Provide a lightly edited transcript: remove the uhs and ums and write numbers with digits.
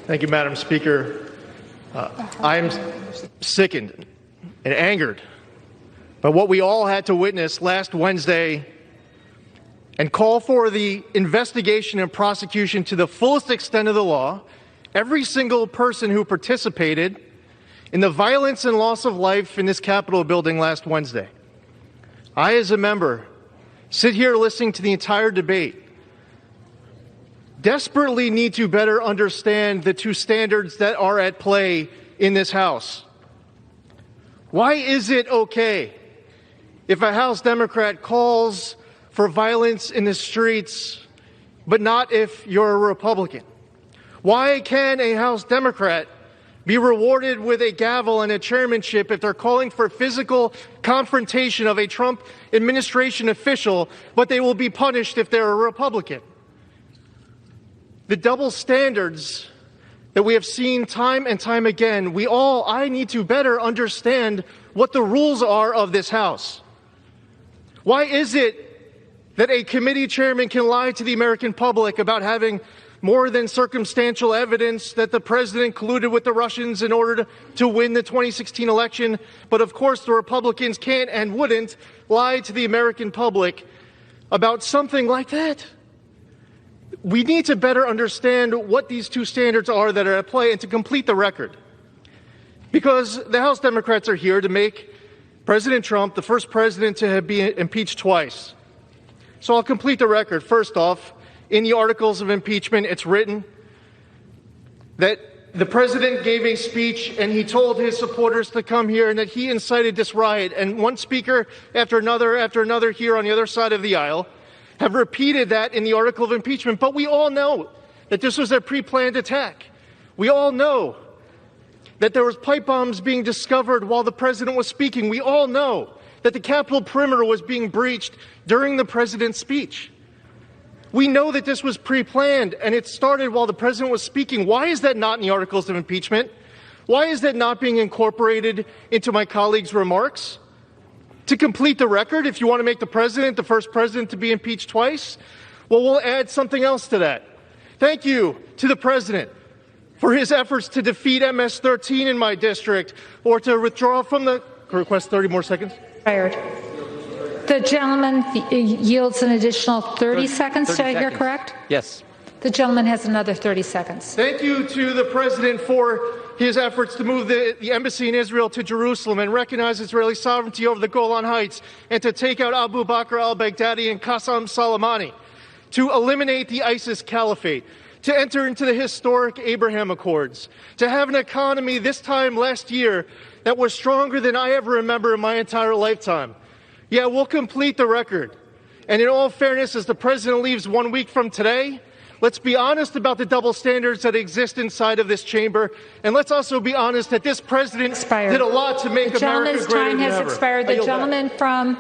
Thank you, Madam Speaker. I'm sickened and angered by what we all had to witness last Wednesday and call for the investigation and prosecution to the fullest extent of the law, every single person who participated in the violence and loss of life in this Capitol building last Wednesday. I, as a member, sit here listening to the entire debate, desperately need to better understand the two standards that are at play in this House. Why is it okay if a House Democrat calls for violence in the streets, but not if you're a Republican? Why can a House Democrat be rewarded with a gavel and a chairmanship if they're calling for physical confrontation of a Trump administration official, but they will be punished if they're a Republican? The double standards that we have seen time and time again, I need to better understand what the rules are of this House. Why is it that a committee chairman can lie to the American public about having more than circumstantial evidence that the president colluded with the Russians in order to win the 2016 election, but of course the Republicans can't and wouldn't lie to the American public about something like that? We need to better understand what these two standards are that are at play and to complete the record. Because the House Democrats are here to make President Trump the first president to be impeached twice. So I'll complete the record. First off, in the articles of impeachment, it's written that the president gave a speech and he told his supporters to come here and that he incited this riot. And one speaker after another here on the other side of the aisle have repeated that in the article of impeachment. But we all know that this was a pre-planned attack. We all know that there was pipe bombs being discovered while the president was speaking. We all know that the Capitol perimeter was being breached during the president's speech. We know that this was pre-planned and it started while the president was speaking. Why is that not in the articles of impeachment? Why is that not being incorporated into my colleagues' remarks? To complete the record, if you want to make the president the first president to be impeached twice, well, we'll add something else to that. Thank you to the president for his efforts to defeat MS-13 in my district or to withdraw from the... Request 30 more seconds. The gentleman yields an additional 30 seconds. Did I hear correct? Yes. The gentleman has another 30 seconds. Thank you to the president for his efforts to move the embassy in Israel to Jerusalem and recognize Israeli sovereignty over the Golan Heights and to take out Abu Bakr al-Baghdadi and Qassem Soleimani, to eliminate the ISIS caliphate, to enter into the historic Abraham Accords, to have an economy this time last year that was stronger than I ever remember in my entire lifetime. Yeah, we'll complete the record. And in all fairness, as the president leaves 1 week from today, let's be honest about the double standards that exist inside of this chamber. And let's also be honest that this president did a lot to make America greater than ever. The gentleman's time has expired. The gentleman from